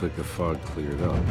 Looks like the fog cleared up.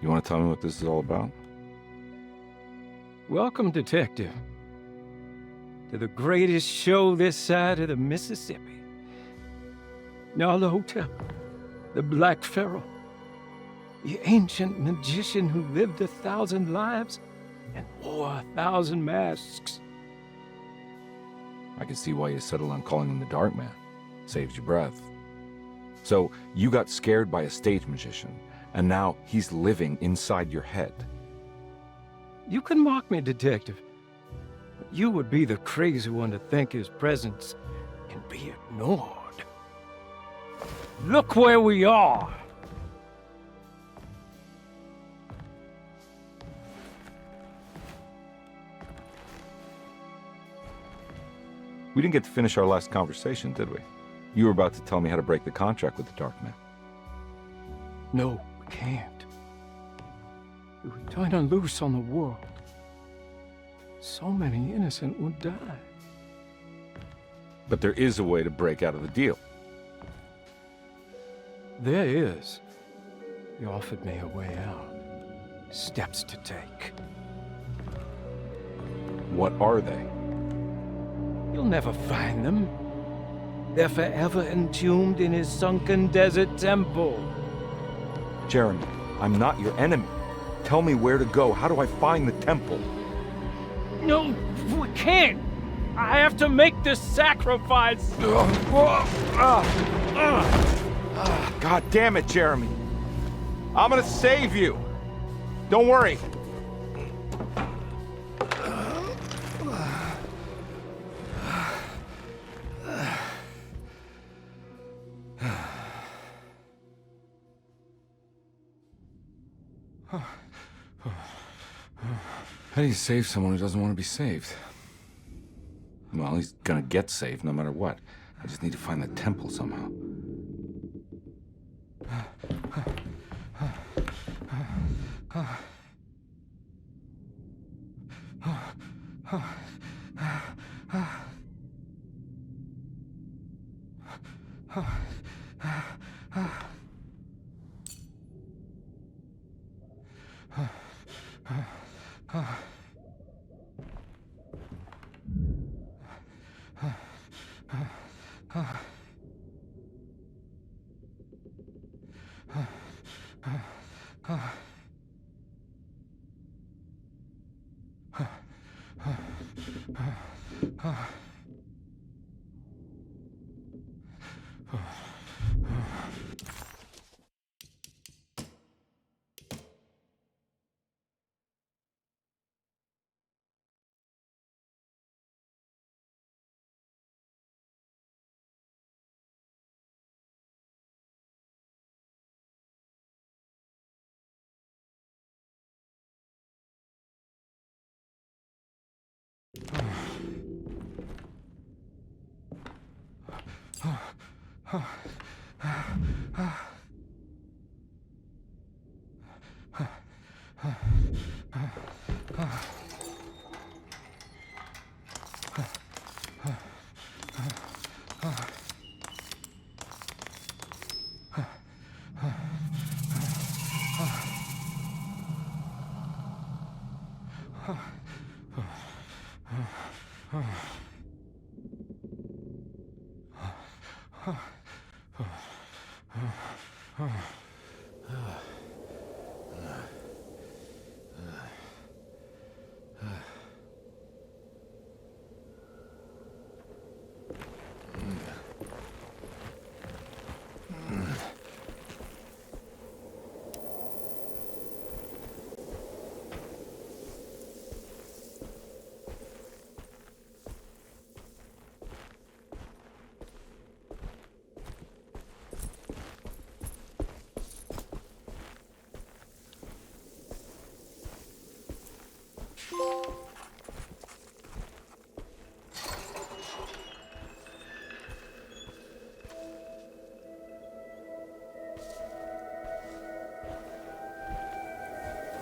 You want to tell me what this is all about? Welcome, Detective, to the greatest show this side of the Mississippi. Hotel, the Black Pharaoh, the ancient magician who lived 1,000 lives and wore 1,000 masks. I can see why you settled on calling him the Dark Man. Saves your breath. So, you got scared by a stage magician, and now he's living inside your head. You can mock me, Detective, but you would be the crazy one to think his presence can be ignored. Look where we are! We didn't get to finish our last conversation, did we? You were about to tell me how to break the contract with the Dark Man. No, we can't. We would turn her loose on the world. So many innocent would die. But there is a way to break out of the deal. There is. You offered me a way out. Steps to take. What are they? You'll never find them. They're forever entombed in his sunken desert temple. Jeremy, I'm not your enemy. Tell me where to go. How do I find the temple? No, we can't. I have to make this sacrifice. God damn it, Jeremy. I'm gonna save you. Don't worry. How do you save someone who doesn't want to be saved? Well, he's gonna get saved no matter what. I just need to find the temple somehow.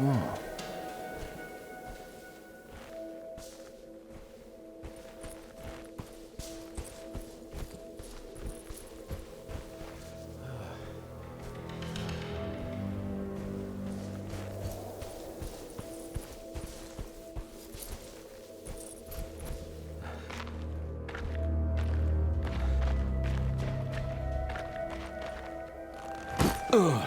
Oh. Ugh.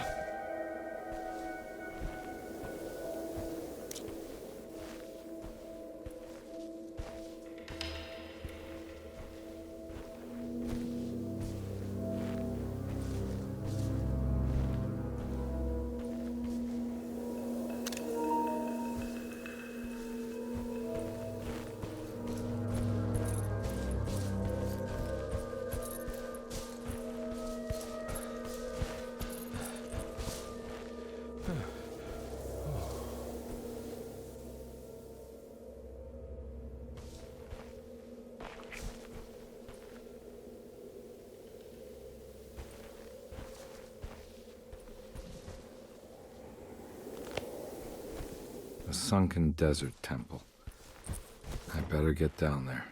A sunken desert temple. I better get down there.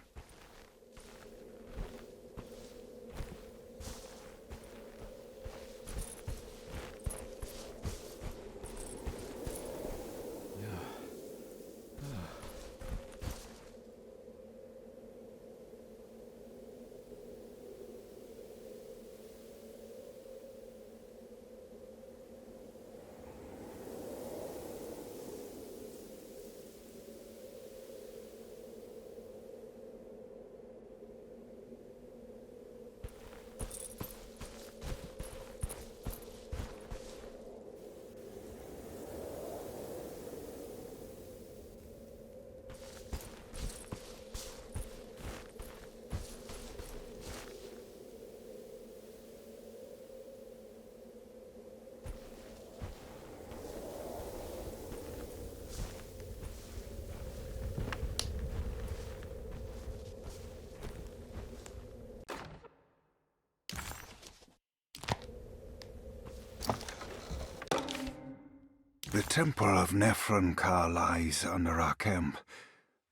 The temple of Nephron-Ka lies under our camp.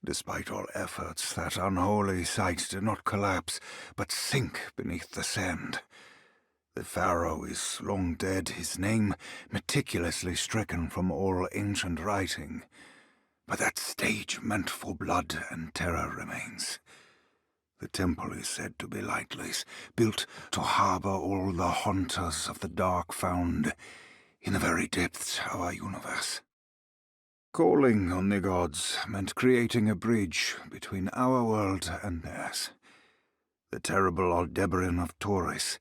Despite all efforts, that unholy site did not collapse, but sink beneath the sand. The pharaoh is long dead, his name meticulously stricken from all ancient writing. But that stage meant for blood and terror remains. The temple is said to be lightless, built to harbor all the haunters of the dark found in the very depths of our universe. Calling on the gods meant creating a bridge between our world and theirs. The terrible Aldebaran of Taurus,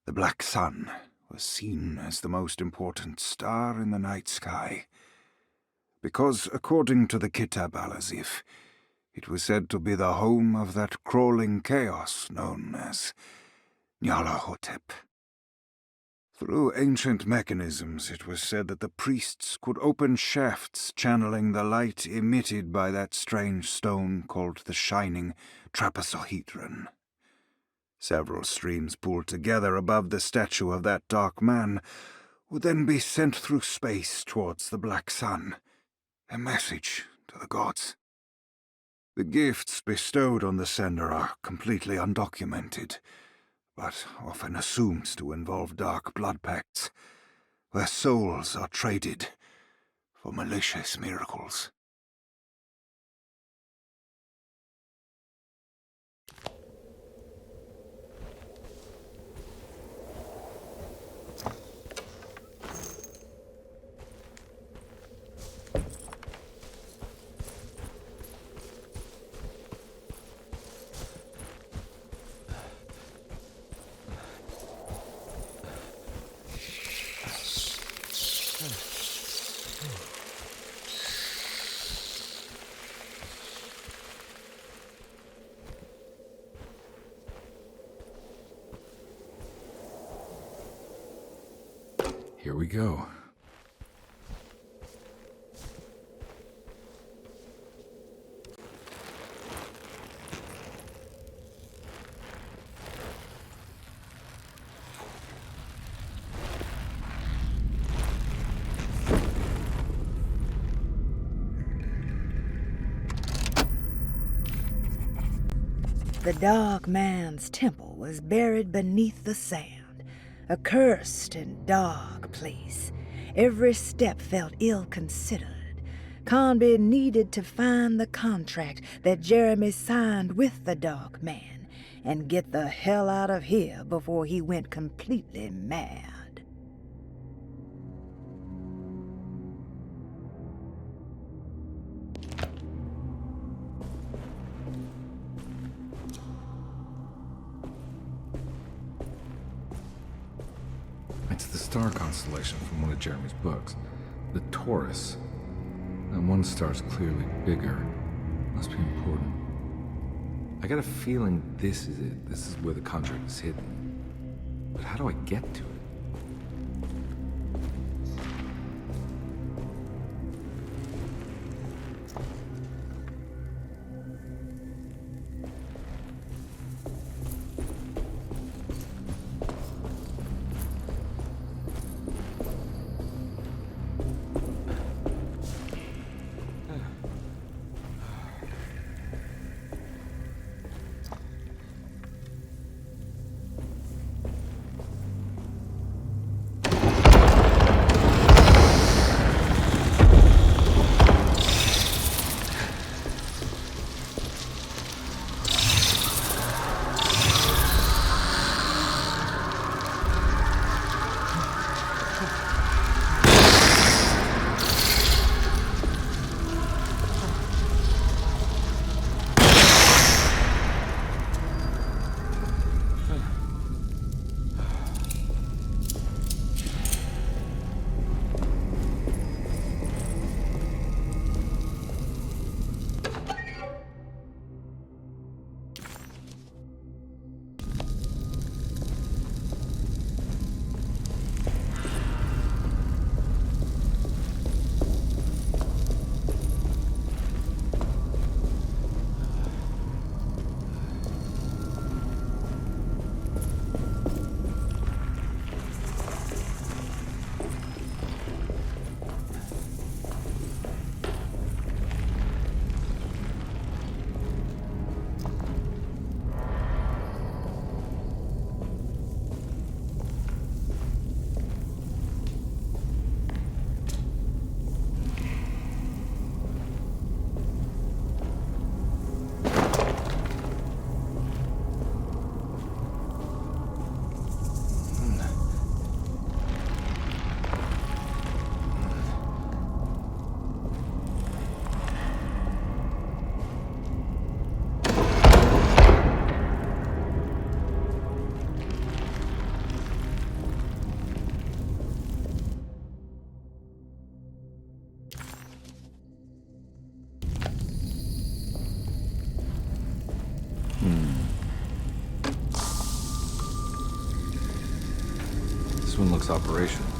the Black Sun, was seen as the most important star in the night sky. Because, according to the Kitab al-Azif, it was said to be the home of that crawling chaos known as Nyarlathotep. Through ancient mechanisms, it was said that the priests could open shafts channeling the light emitted by that strange stone called the Shining Trapezohedron. Several streams pooled together above the statue of that dark man would then be sent through space towards the Black Sun, a message to the gods. The gifts bestowed on the sender are completely undocumented, but often assumed to involve dark blood pacts, where souls are traded for malicious miracles. Here we go. The Dark Man's temple was buried beneath the sand, a cursed and dark place. Every step felt ill-considered. Carnby needed to find the contract that Jeremy signed with the Dark Man and get the hell out of here before he went completely mad. It's the star constellation from one of Jeremy's books. The Taurus. And one star's clearly bigger. Must be important. I got a feeling this is it. This is where the contract is hidden. But how do I get to it? This one looks operational.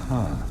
Huh.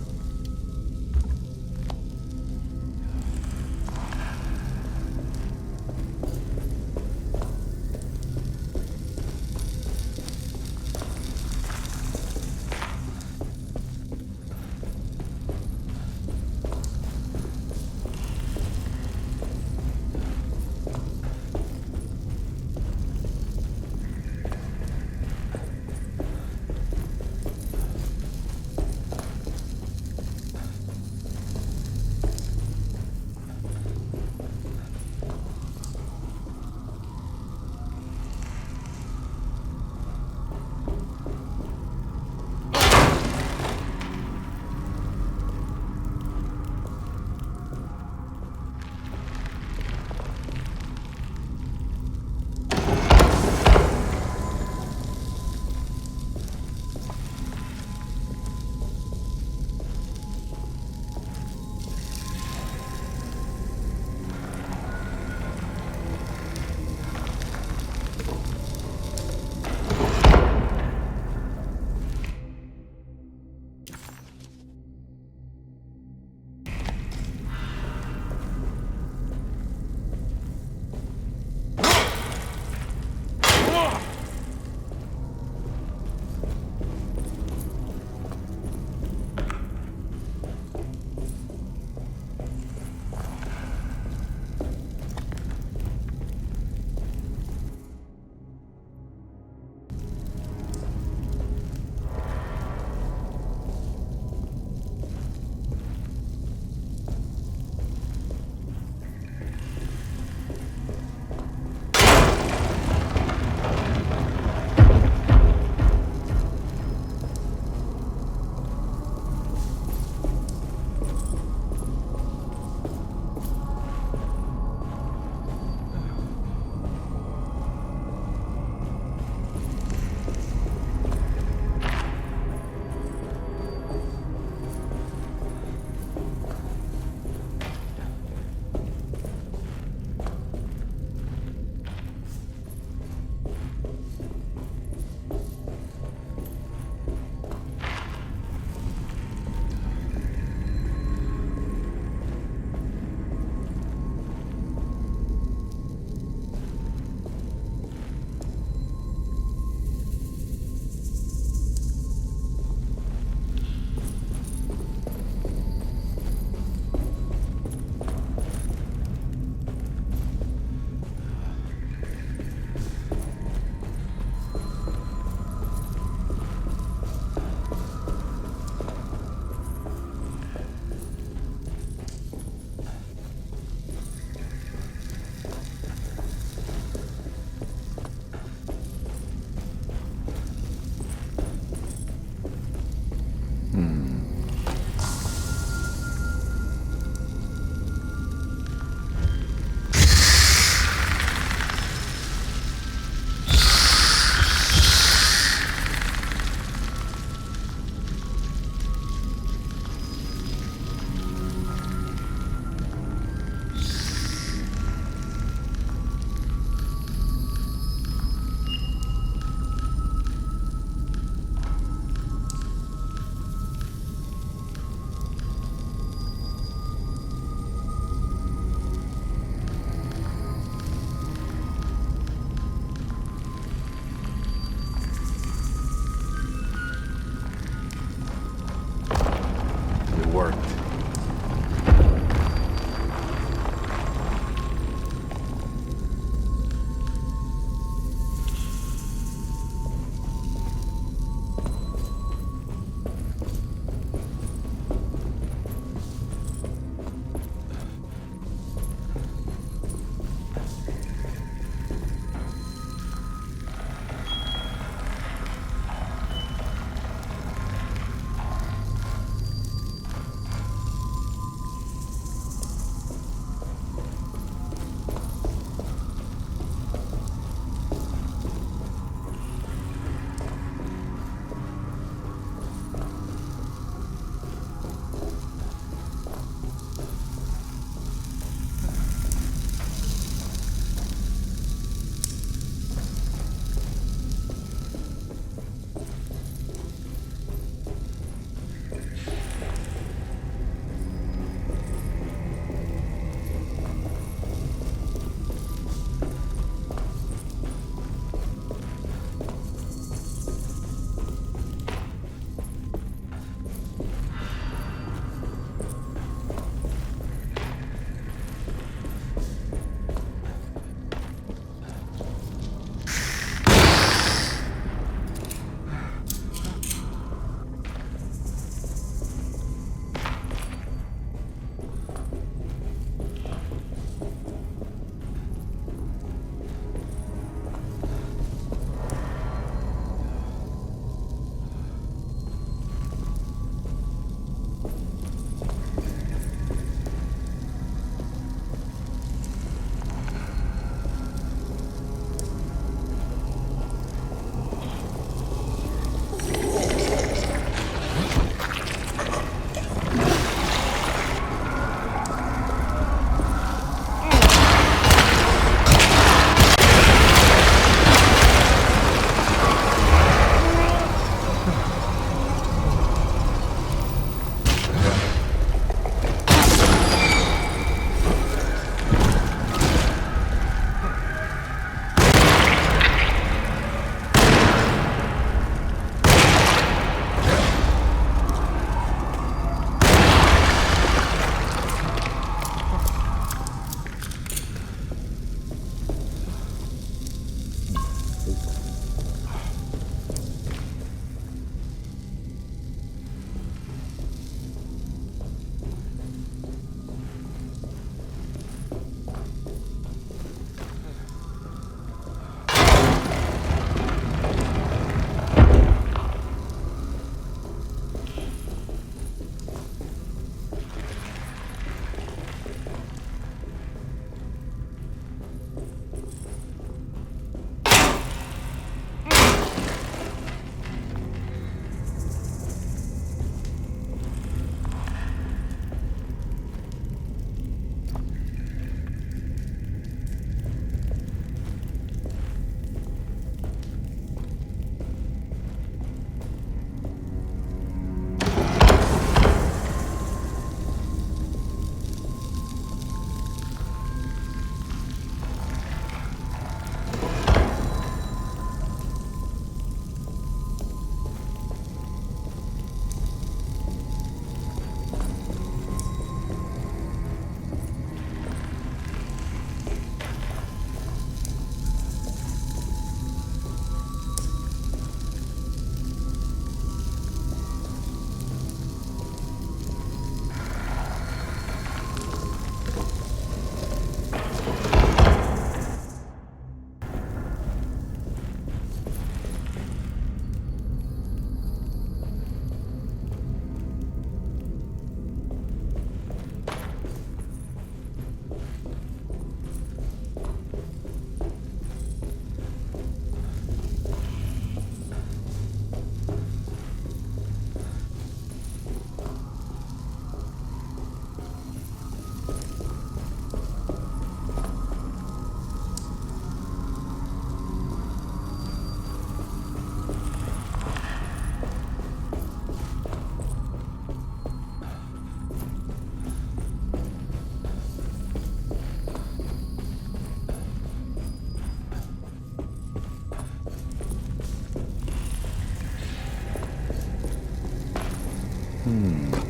Down there.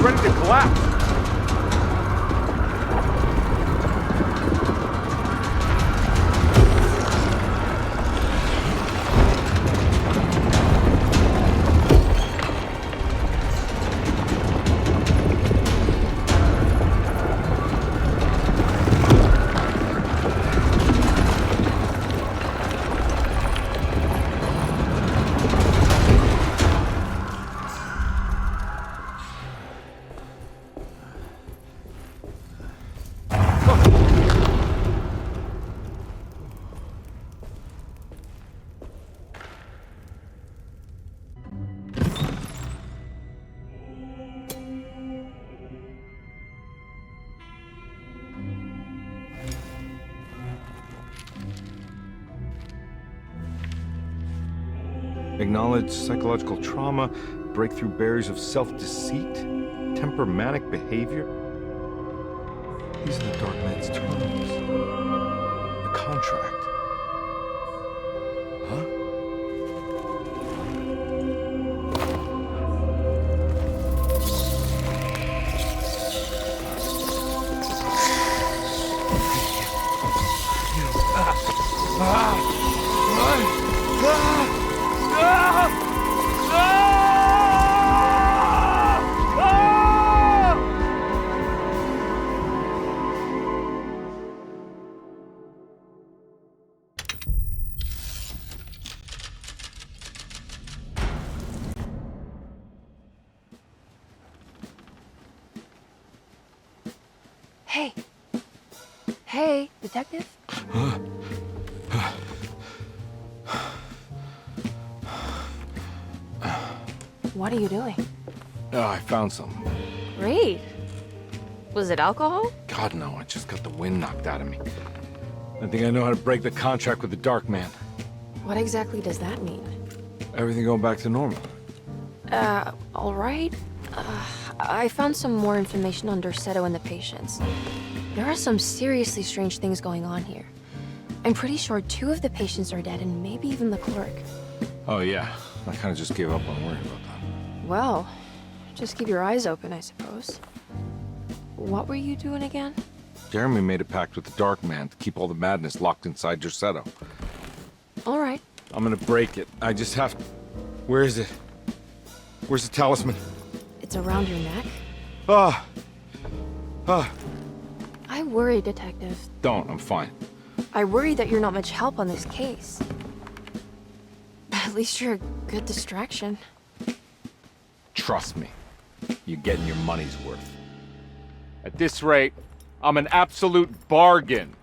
Ready to collapse. Acknowledge psychological trauma, breakthrough barriers of self-deceit, temper manic behavior. These are the Dark Man's terms. The contract. Huh? Hey. Hey, detective? What are you doing? Oh, I found something. Great. Was it alcohol? God, no, I just got the wind knocked out of me. I think I know how to break the contract with the Dark Man. What exactly does that mean? Everything going back to normal. All right. I found some more information on Dorsetto and the patients. There are some seriously strange things going on here. I'm pretty sure 2 of the patients are dead and maybe even the clerk. Oh, yeah. I kind of just gave up on worrying about that. Well, just keep your eyes open, I suppose. What were you doing again? Jeremy made a pact with the Dark Man to keep all the madness locked inside Dorsetto. All right. I'm gonna break it. I just have to... Where is it? Where's the talisman? It's around your neck. Ah! I worry, Detective. Don't, I'm fine. I worry that you're not much help on this case. At least you're a good distraction. Trust me. You're getting your money's worth. At this rate, I'm an absolute bargain.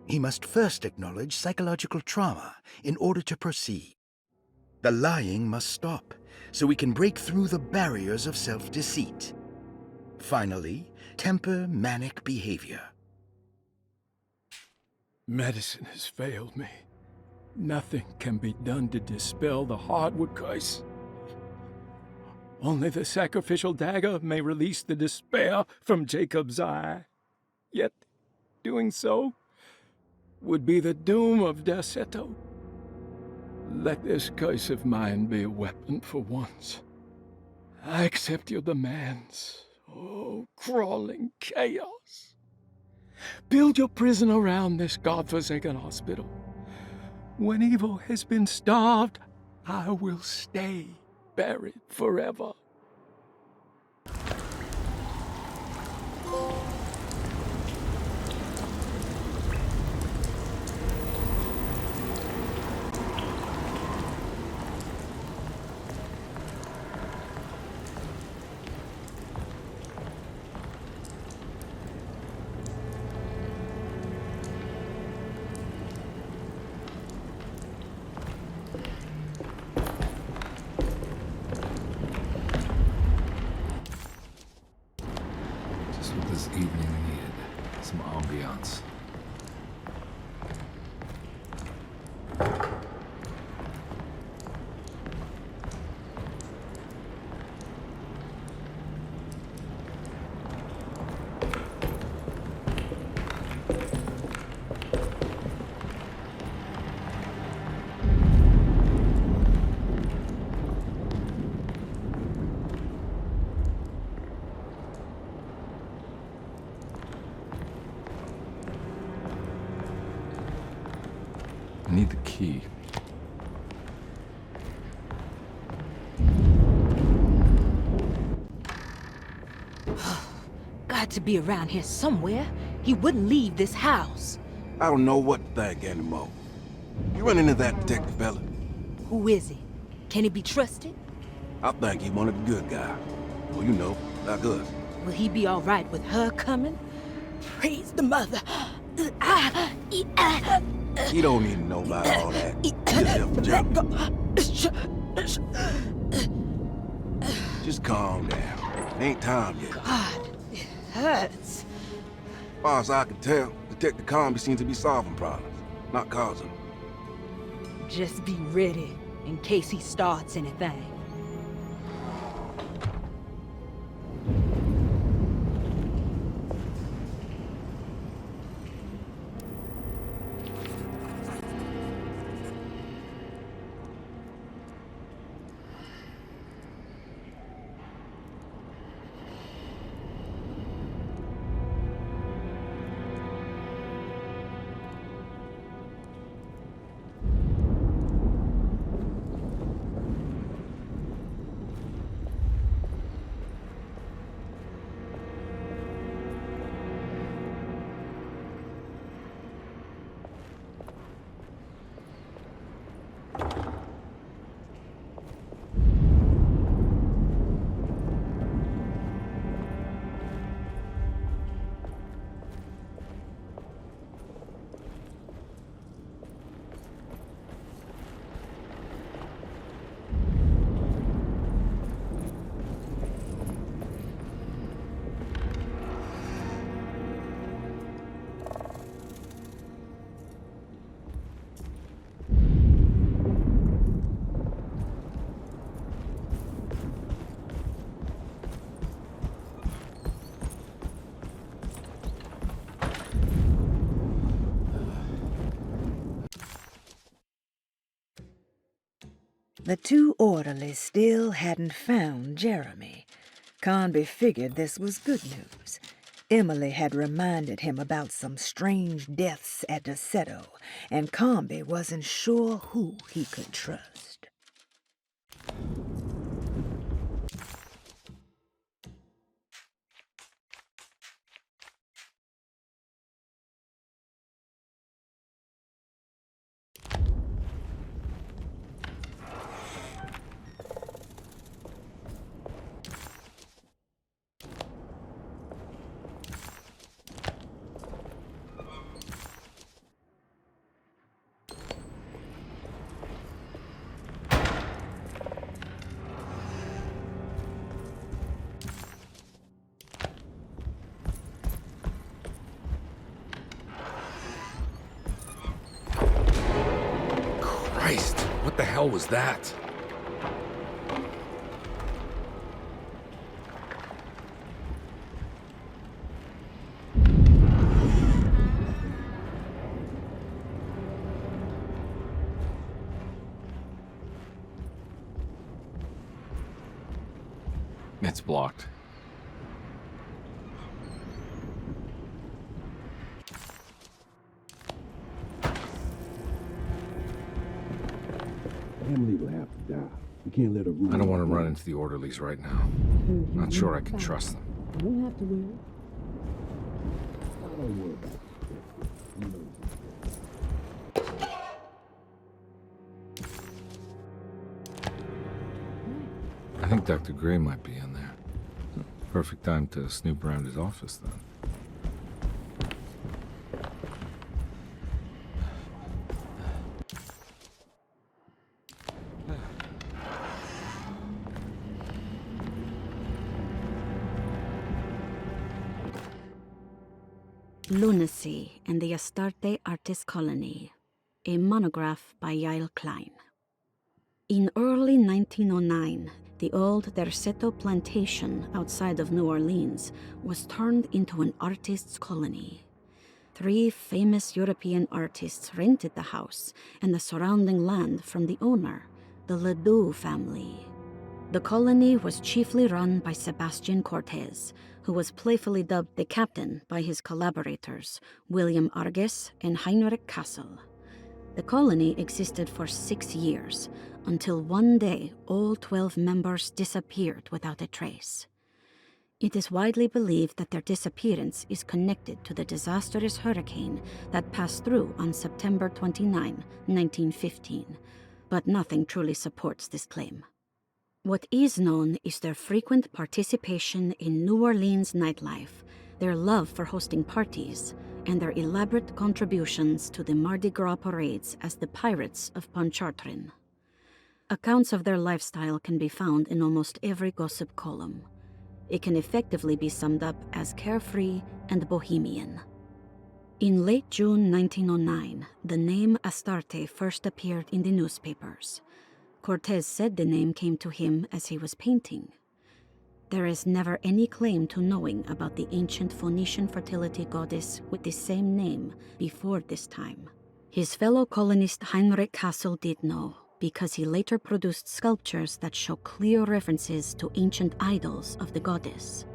He must first acknowledge psychological trauma in order to proceed. The lying must stop, so we can break through the barriers of self-deceit. Finally, temper manic behavior. Medicine has failed me. Nothing can be done to dispel the hardwood curse. Only the sacrificial dagger may release the despair from Jacob's eye. Yet, doing so would be the doom of Dorsetto. Let this curse of mine be a weapon for once. I accept your demands. Oh, crawling chaos. Build your prison around this godforsaken hospital. When evil has been starved, I will stay buried forever. Just what this evening needed. Some ambiance. I need the key. Got to be around here somewhere. He wouldn't leave this house. I don't know what to think anymore. You run into that detective fella? Who is he? Can he be trusted? I think he one of the good guys. Well, you know, like us. Will he be all right with her coming? Praise the mother. He don't need to know about all that. Just help Just calm down. Ain't time yet. God, it hurts. As far as I can tell, Detective Carnby seems to be solving problems, not causing them. Just be ready in case he starts anything. The two orderlies still hadn't found Jeremy. Carnby figured this was good news. Emily had reminded him about some strange deaths at Deseto, and Carnby wasn't sure who he could trust. Christ, what the hell was that? It's blocked. Emily will have to die. We can't let her rule. I don't want to run into the orderlies right now. Not sure I can trust them. You don't have to worry. Don't worry about it. You know. I think Dr. Gray might be in there. Perfect time to snoop around his office, then. Lunacy and the Astarte Artist Colony, a monograph by Yael Klein. In early 1909, the old Derceto plantation outside of New Orleans was turned into an artist's colony. 3 famous European artists rented the house and the surrounding land from the owner, the Ledoux family. The colony was chiefly run by Sebastian Cortez, who was playfully dubbed the captain by his collaborators, William Arges and Heinrich Kassel. The colony existed for 6 years, until one day all 12 members disappeared without a trace. It is widely believed that their disappearance is connected to the disastrous hurricane that passed through on September 29, 1915, but nothing truly supports this claim. What is known is their frequent participation in New Orleans nightlife, their love for hosting parties, and their elaborate contributions to the Mardi Gras parades as the Pirates of Pontchartrain. Accounts of their lifestyle can be found in almost every gossip column. It can effectively be summed up as carefree and bohemian. In late June 1909, the name Astarte first appeared in the newspapers. Cortez said the name came to him as he was painting. There is never any claim to knowing about the ancient Phoenician fertility goddess with the same name before this time. His fellow colonist Heinrich Kassel did know, because he later produced sculptures that show clear references to ancient idols of the goddess.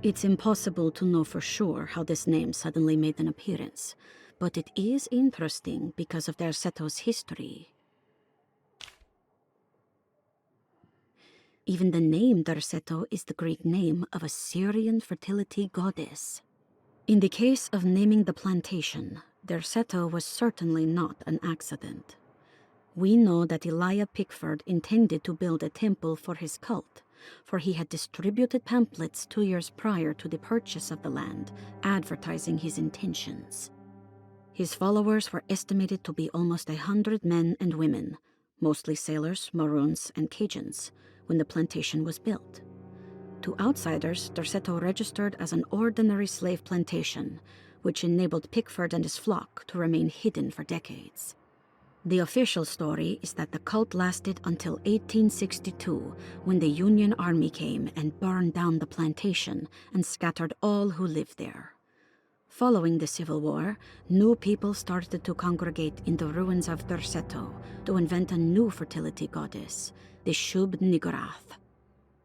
It's impossible to know for sure how this name suddenly made an appearance, but it is interesting because of Derseto's history. Even the name Derceto is the Greek name of a Syrian fertility goddess. In the case of naming the plantation, Derceto was certainly not an accident. We know that Elijah Pickford intended to build a temple for his cult, for he had distributed pamphlets 2 years prior to the purchase of the land, advertising his intentions. His followers were estimated to be almost 100 men and women, mostly sailors, Maroons, and Cajuns, when the plantation was built. To outsiders, Derceto registered as an ordinary slave plantation, which enabled Pickford and his flock to remain hidden for decades. The official story is that the cult lasted until 1862, when the Union Army came and burned down the plantation and scattered all who lived there. Following the Civil War, new people started to congregate in the ruins of Derceto to invent a new fertility goddess, the Shub-Niggurath.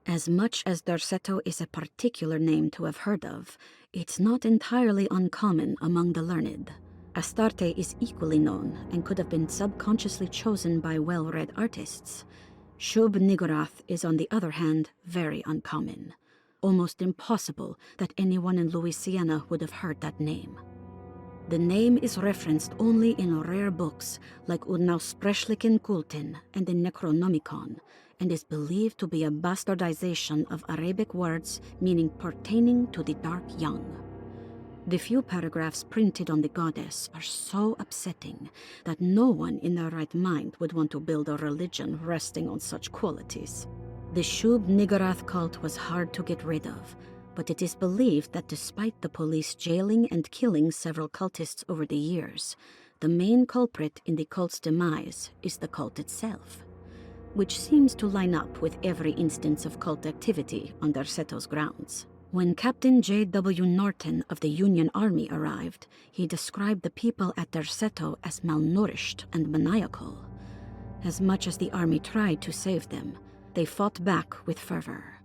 As much as Derceto is a particular name to have heard of, it's not entirely uncommon among the learned. Astarte is equally known and could have been subconsciously chosen by well-read artists. Shub-Niggurath is, on the other hand, very uncommon. Almost impossible that anyone in Louisiana would have heard that name. The name is referenced only in rare books like Unaussprechlichen Kulten and the Necronomicon, and is believed to be a bastardization of Arabic words meaning pertaining to the dark young. The few paragraphs printed on the goddess are so upsetting that no one in their right mind would want to build a religion resting on such qualities. The Shub-Niggurath cult was hard to get rid of, but it is believed that despite the police jailing and killing several cultists over the years, the main culprit in the cult's demise is the cult itself, which seems to line up with every instance of cult activity on Derceto's grounds. When Captain J.W. Norton of the Union Army arrived, he described the people at Derceto as malnourished and maniacal. As much as the army tried to save them, they fought back with fervor,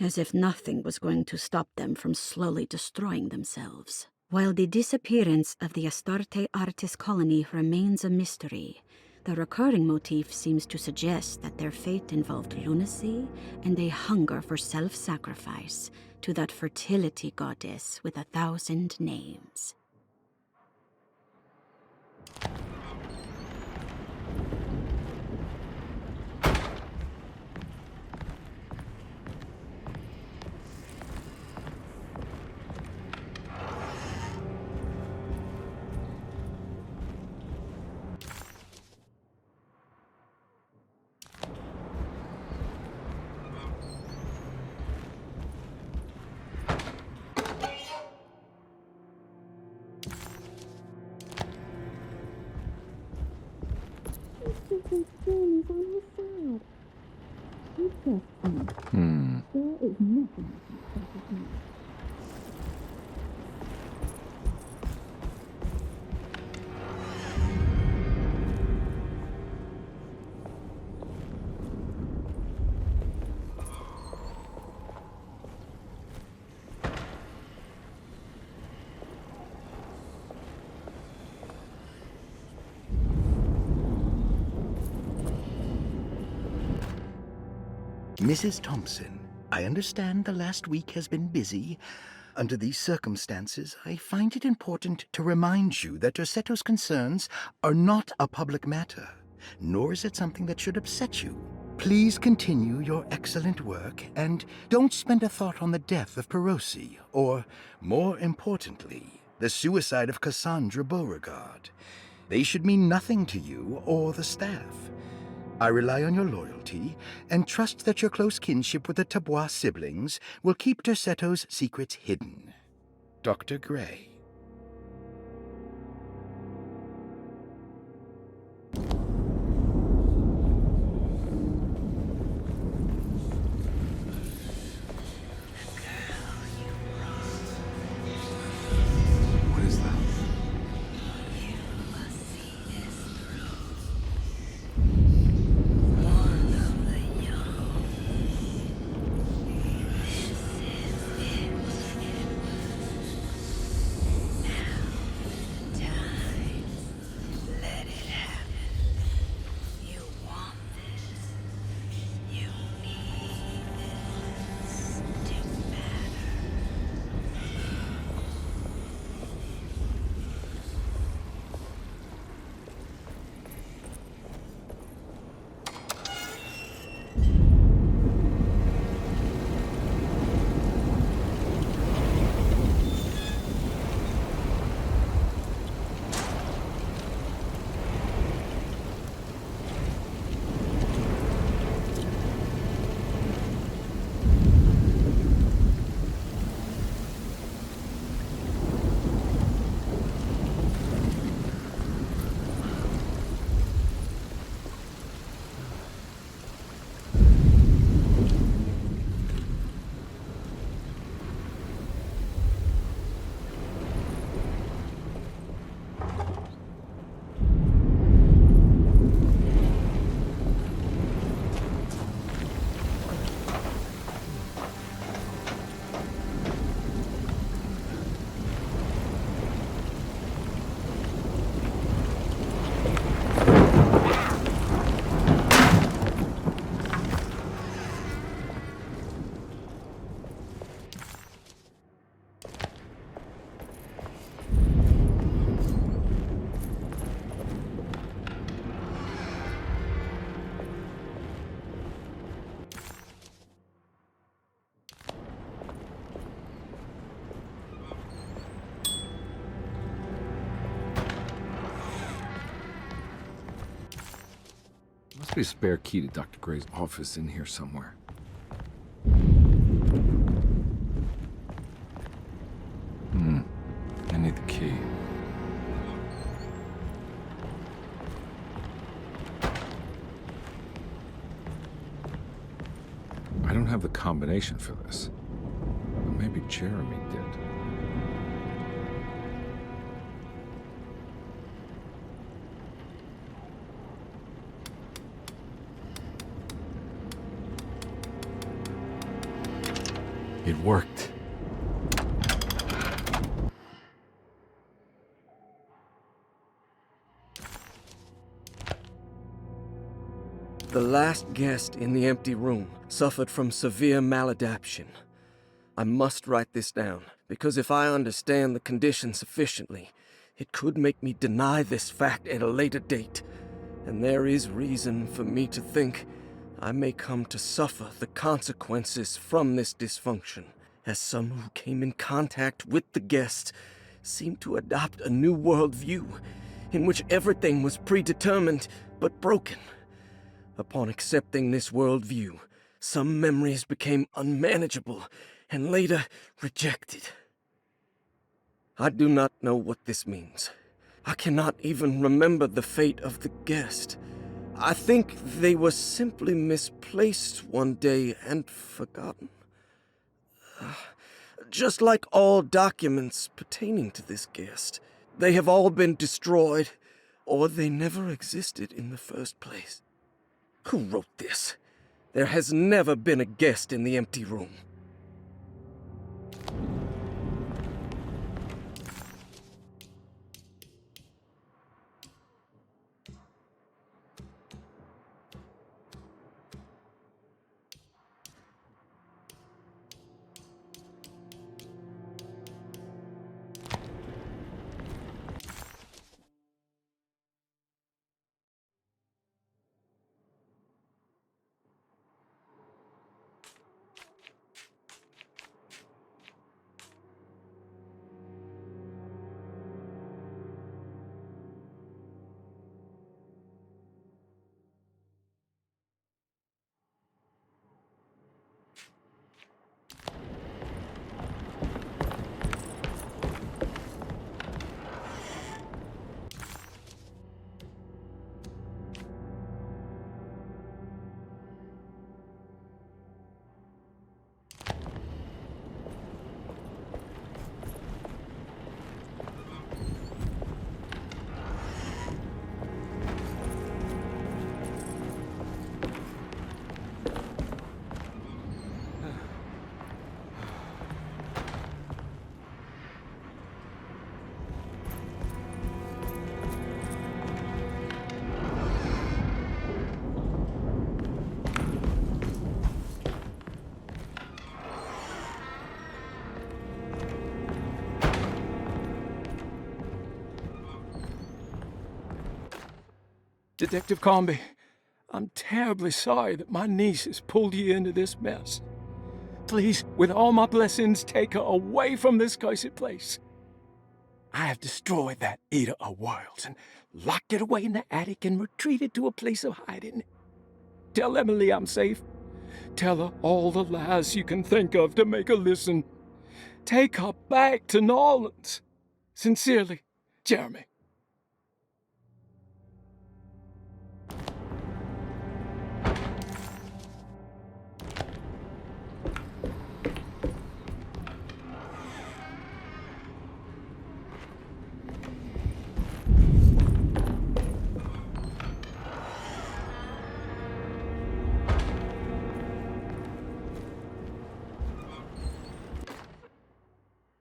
as if nothing was going to stop them from slowly destroying themselves. While the disappearance of the Astarte artist colony remains a mystery, the recurring motif seems to suggest that their fate involved lunacy and a hunger for self-sacrifice to that fertility goddess with 1,000 names. Mrs. Thompson, I understand the last week has been busy. Under these circumstances, I find it important to remind you that Derceto's concerns are not a public matter, nor is it something that should upset you. Please continue your excellent work, and don't spend a thought on the death of Perosi, or, more importantly, the suicide of Cassandra Beauregard. They should mean nothing to you or the staff. I rely on your loyalty, and trust that your close kinship with the Tabois siblings will keep Derceto's secrets hidden. Dr. Gray. What is that? probably a spare key to Dr. Gray's office in here somewhere. I need the key. I don't have the combination for this. But maybe Jeremy did. It worked. The last guest in the empty room suffered from severe maladaptation. I must write this down, because if I understand the condition sufficiently, it could make me deny this fact at a later date, and there is reason for me to think I may come to suffer the consequences from this dysfunction, as some who came in contact with the guest seemed to adopt a new worldview in which everything was predetermined but broken. Upon accepting this worldview, some memories became unmanageable and later rejected. I do not know what this means. I cannot even remember the fate of the guest. I think they were simply misplaced one day and forgotten. Just like all documents pertaining to this guest, they have all been destroyed, or they never existed in the first place. Who wrote this? There has never been a guest in the empty room. Detective Carnby, I'm terribly sorry that my niece has pulled you into this mess. Please, with all my blessings, take her away from this cursed place. I have destroyed that Eater of Worlds and locked it away in the attic and retreated to a place of hiding. Tell Emily I'm safe. Tell her all the lies you can think of to make her listen. Take her back to New Orleans. Sincerely, Jeremy.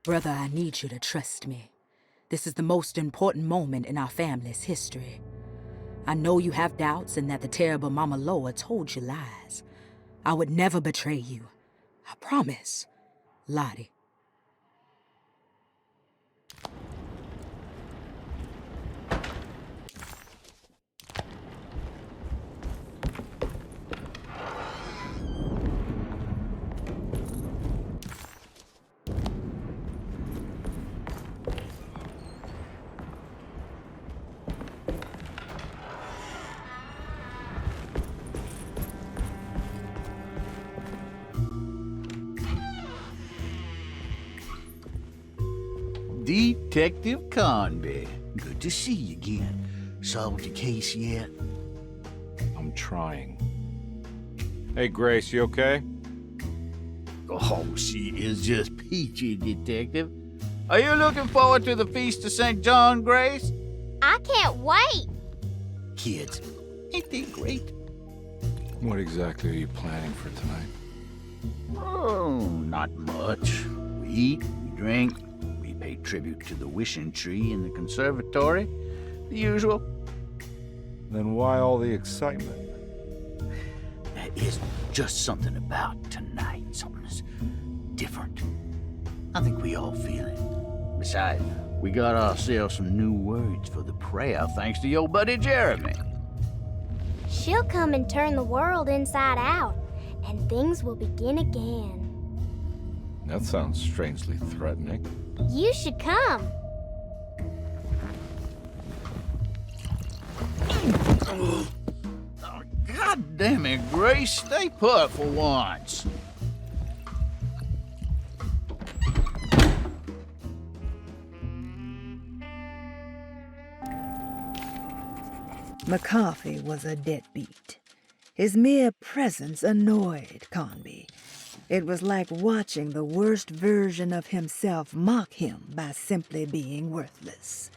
Brother, I need you to trust me. This is the most important moment in our family's history. I know you have doubts and that the terrible Mama Loa told you lies. I would never betray you. I promise. Lottie. Detective Carnby. Good to see you again. Solved your case yet? I'm trying. Hey, Grace, you okay? Oh, she is just peachy, Detective. Are you looking forward to the Feast of St. John, Grace? I can't wait. Kids, ain't they great? What exactly are you planning for tonight? Oh, not much. We eat, we drink, we pay tribute to the wishing tree in the conservatory. The usual. Then why all the excitement? There is just something about tonight. Something's different. I think we all feel it. Besides, we got ourselves some new words for the prayer thanks to your buddy Jeremy. She'll come and turn the world inside out, and things will begin again. That sounds strangely threatening. You should come. Oh, God damn it, Grace. Stay put for once. McCarthy was a deadbeat. His mere presence annoyed Carnby. It was like watching the worst version of himself mock him by simply being worthless.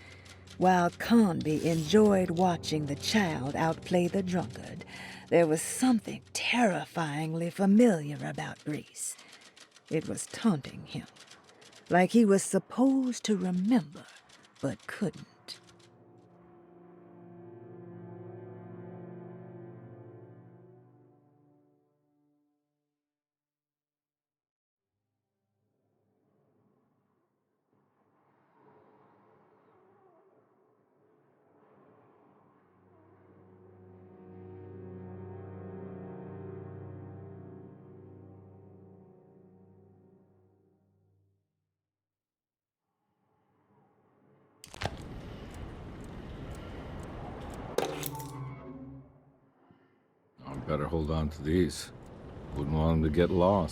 While Carnby enjoyed watching the child outplay the drunkard, there was something terrifyingly familiar about Grace. It was taunting him, like he was supposed to remember, but couldn't. I better hold on to these. Wouldn't want them to get lost.